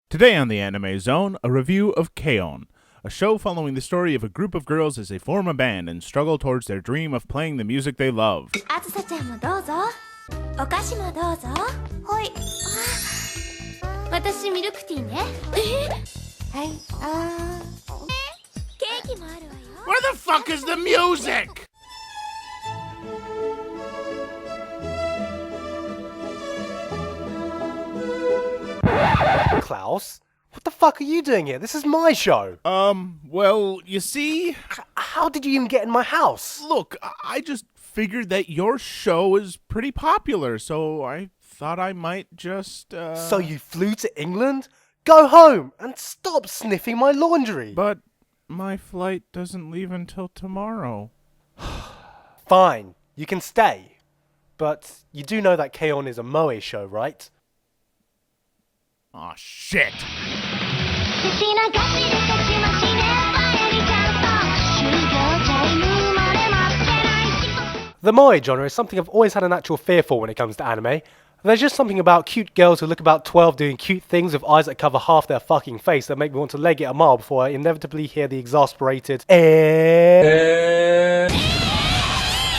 Today on the Anime Zone, a review of K-On!, a show following the story of a group of girls as they form a band and struggle towards their dream of playing the music they love. あずさちゃんもどうぞ。お菓子もどうぞ。はい。私ミルクティーね。はい。ケーキもあるわよ。 Where the fuck is the music? Klaus, what the fuck are you doing here? This is my show. Well, you see, How did you even get in my house? look, I just figured that your show is pretty popular, so I thought I might just, So you flew to England? Go home and stop sniffing my laundry. But my flight doesn't leave until tomorrow. Fine, you can stay. But you do know that K-On! Is a Moe show, right? Aw, shit. The Moe genre is something I've always had a natural fear for when it comes to anime. There's just something about cute girls who look about 12 doing cute things with eyes that cover half their fucking face that make me want to leg it a mile before I inevitably hear the exasperated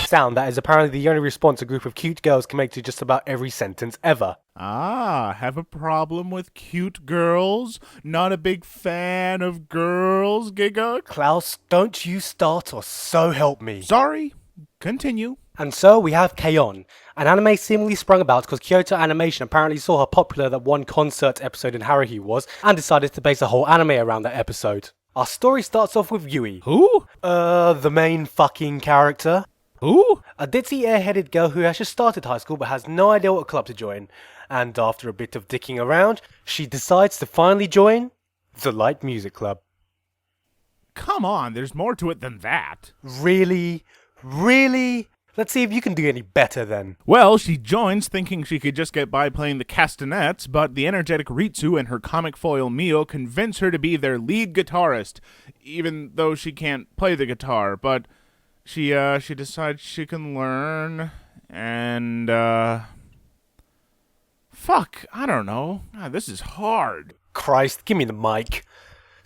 sound that is apparently the only response a group of cute girls can make to just about every sentence ever. Ah, have a problem with cute girls? Not a big fan of girls, Gigguk? Klaus, don't you start or so help me. Sorry, continue. And so we have K-On!, an anime seemingly sprung about because Kyoto Animation apparently saw how popular that one concert episode in Haruhi was and decided to base a whole anime around that episode. Our story starts off with Yui. Who? The main fucking character. Who? A ditzy airheaded girl who has just started high school but has no idea what club to join. And after a bit of dicking around, she decides to finally join the Light Music Club. Come on, there's more to it than that. Really? Really? Let's see if you can do any better then. Well, she joins thinking she could just get by playing the castanets, but the energetic Ritsu and her comic foil Mio convince her to be their lead guitarist, even though she can't play the guitar, but she decides she can learn, and, fuck, I don't know. God, this is hard. Christ, give me the mic.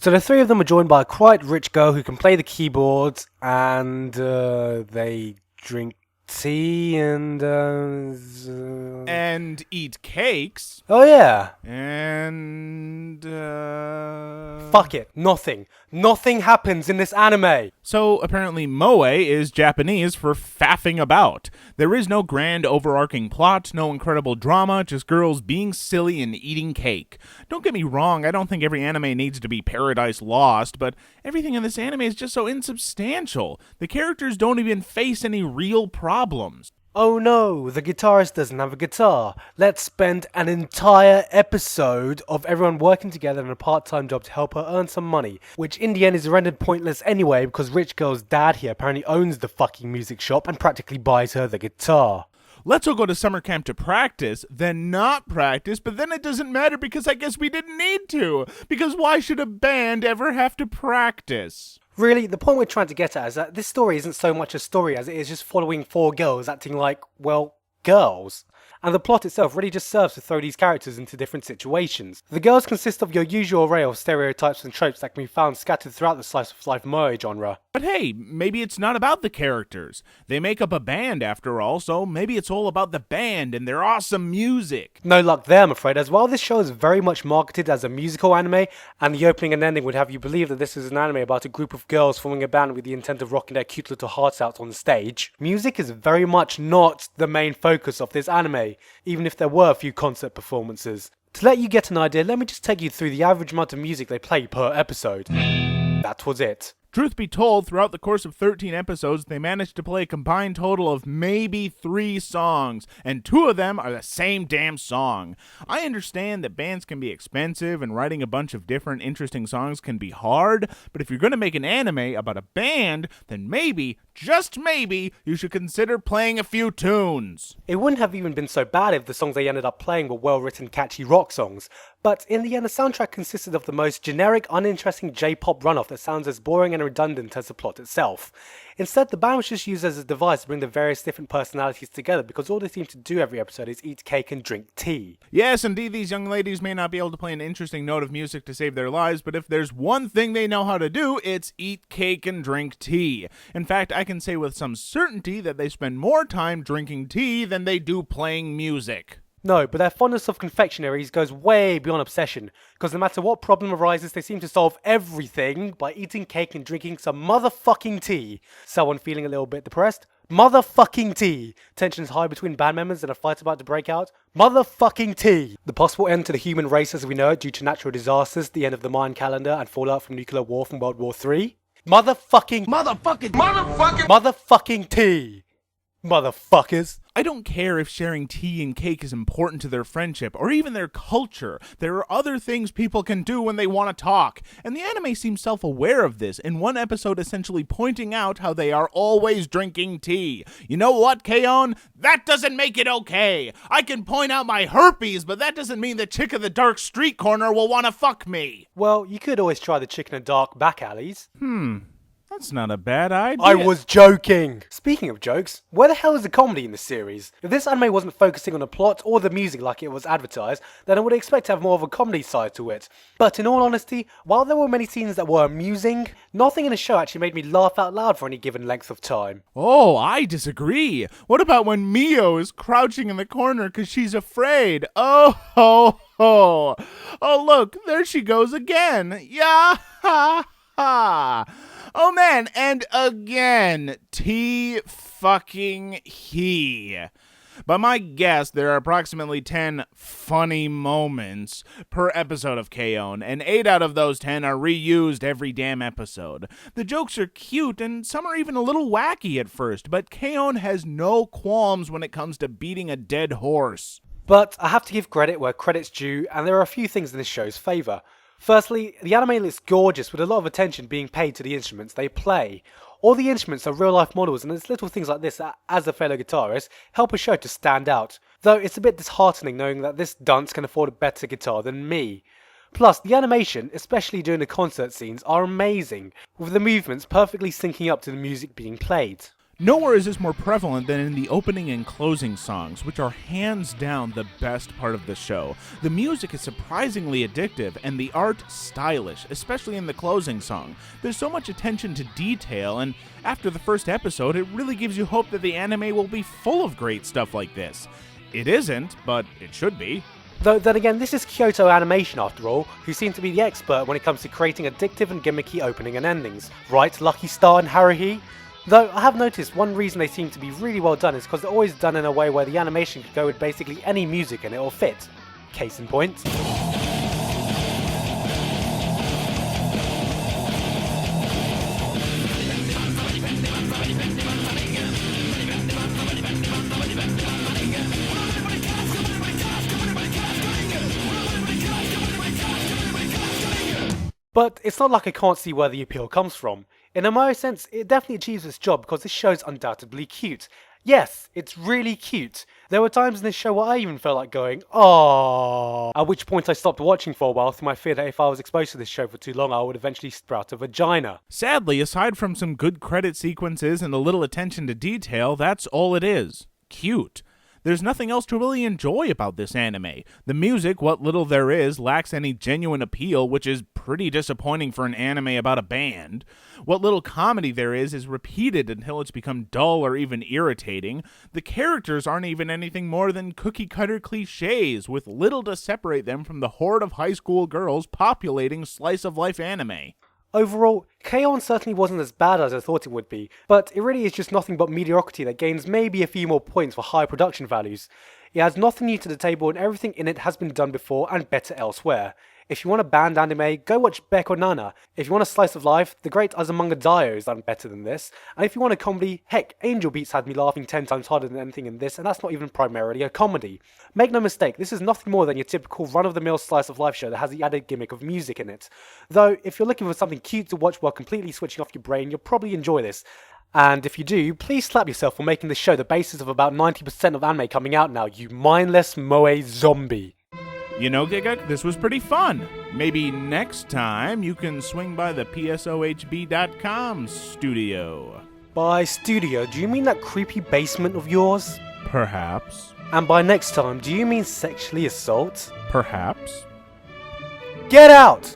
So the three of them are joined by a quite rich girl who can play the keyboards, and they drink tea and eat cakes, oh yeah. and, Fuck it. Nothing happens in this anime. So, apparently moe is Japanese for faffing about. There is no grand overarching plot, no incredible drama, just girls being silly and eating cake. Don't get me wrong, I don't think every anime needs to be Paradise Lost, but everything in this anime is just so insubstantial. The characters don't even face any real problems. Oh no, the guitarist doesn't have a guitar. Let's spend an entire episode of everyone working together in a part-time job to help her earn some money, which in the end is rendered pointless anyway because Rich Girl's dad here apparently owns the fucking music shop and practically buys her the guitar. Let's all go to summer camp to practice, then not practice, but then it doesn't matter because I guess we didn't need to. Because why should a band ever have to practice? Really, the point we're trying to get at is that this story isn't so much a story as it is just following four girls acting like, well, girls. And the plot itself really just serves to throw these characters into different situations. The girls consist of your usual array of stereotypes and tropes that can be found scattered throughout the slice of life moe genre. But hey, maybe it's not about the characters. They make up a band after all, so maybe it's all about the band and their awesome music. No luck there, I'm afraid, as while this show is very much marketed as a musical anime, and the opening and ending would have you believe that this is an anime about a group of girls forming a band with the intent of rocking their cute little hearts out on stage, music is very much not the main focus of this anime, even if there were a few concert performances. To let you get an idea, let me just take you through the average amount of music they play per episode. That was it. Truth be told, throughout the course of 13 episodes, they managed to play a combined total of maybe 3 songs, and 2 of them are the same damn song. I understand that bands can be expensive, and writing a bunch of different interesting songs can be hard, but if you're going to make an anime about a band, then maybe, just maybe, you should consider playing a few tunes. It wouldn't have even been so bad if the songs they ended up playing were well-written, catchy rock songs, but in the end the soundtrack consisted of the most generic, uninteresting J-pop runoff that sounds as boring and redundant as the plot itself. Instead, the band was just used as a device to bring the various different personalities together because all they seem to do every episode is eat cake and drink tea. Yes, indeed, these young ladies may not be able to play an interesting note of music to save their lives, but if there's one thing they know how to do, it's eat cake and drink tea. In fact, I can say with some certainty that they spend more time drinking tea than they do playing music. No, but their fondness of confectionaries goes way beyond obsession, because no matter what problem arises, they seem to solve everything by eating cake and drinking some motherfucking tea. Someone feeling a little bit depressed? Motherfucking tea. Tensions high between band members and a fight about to break out? Motherfucking tea. The possible end to the human race as we know it due to natural disasters, the end of the Mayan calendar, and fallout from nuclear war from World War III? Motherfucking tea. Motherfuckers. I don't care if sharing tea and cake is important to their friendship or even their culture. There are other things people can do when they want to talk. And the anime seems self-aware of this, in one episode essentially pointing out how they are always drinking tea. You know what, K-On? That doesn't make it okay. I can point out my herpes, but that doesn't mean the chick of the dark street corner will want to fuck me. Well, you could always try the chick in the dark back alleys. That's not a bad idea. I was joking! Speaking of jokes, where the hell is the comedy in this series? If this anime wasn't focusing on the plot or the music like it was advertised, then I would expect to have more of a comedy side to it. But in all honesty, while there were many scenes that were amusing, nothing in the show actually made me laugh out loud for any given length of time. Oh, I disagree. What about when Mio is crouching in the corner because she's afraid? Oh, ho, ho. Oh, look, there she goes again. Yeah, ha, ha. Oh man, and again, T fucking he. By my guess, there are approximately 10 funny moments per episode of K-On, and 8 out of those 10 are reused every damn episode. The jokes are cute, and some are even a little wacky at first, but K-On has no qualms when it comes to beating a dead horse. But I have to give credit where credit's due, and there are a few things in this show's favour. Firstly, the anime looks gorgeous with a lot of attention being paid to the instruments they play. All the instruments are real life models and it's little things like this that, as a fellow guitarist, help a show to stand out. Though it's a bit disheartening knowing that this dunce can afford a better guitar than me. Plus, the animation, especially during the concert scenes, are amazing, with the movements perfectly syncing up to the music being played. Nowhere is this more prevalent than in the opening and closing songs, which are hands down the best part of the show. The music is surprisingly addictive, and the art stylish, especially in the closing song. There's so much attention to detail, and after the first episode, it really gives you hope that the anime will be full of great stuff like this. It isn't, but it should be. Though then again, this is Kyoto Animation after all, who seem to be the expert when it comes to creating addictive and gimmicky opening and endings. Right, Lucky Star and Haruhi? Though I have noticed one reason they seem to be really well done is because they're always done in a way where the animation could go with basically any music and it'll fit. Case in point. But it's not like I can't see where the appeal comes from. In a Mario sense, it definitely achieves its job because this show is undoubtedly cute. Yes, it's really cute. There were times in this show where I even felt like going, "Aww." At which point I stopped watching for a while through my fear that if I was exposed to this show for too long, I would eventually sprout a vagina. Sadly, aside from some good credit sequences and a little attention to detail, that's all it is. Cute. There's nothing else to really enjoy about this anime. The music, what little there is, lacks any genuine appeal, which is pretty disappointing for an anime about a band. What little comedy there is repeated until it's become dull or even irritating. The characters aren't even anything more than cookie-cutter cliches, with little to separate them from the horde of high school girls populating slice-of-life anime. Overall, K-On! Certainly wasn't as bad as I thought it would be, but it really is just nothing but mediocrity that gains maybe a few more points for high production values. It has nothing new to the table and everything in it has been done before and better elsewhere. If you want a band anime, go watch Beck or Nana. If you want a slice of life, the great Azumanga Daioh has done better than this. And if you want a comedy, heck, Angel Beats had me laughing 10 times harder than anything in this, and that's not even primarily a comedy. Make no mistake, this is nothing more than your typical run-of-the-mill slice of life show that has the added gimmick of music in it. Though, if you're looking for something cute to watch while completely switching off your brain, you'll probably enjoy this. And if you do, please slap yourself for making this show the basis of about 90% of anime coming out now, you mindless moe zombie. You know, Gigguk, this was pretty fun. Maybe next time you can swing by the PSOHB.com studio. By studio, do you mean that creepy basement of yours? Perhaps. And by next time, do you mean sexually assault? Perhaps. Get out!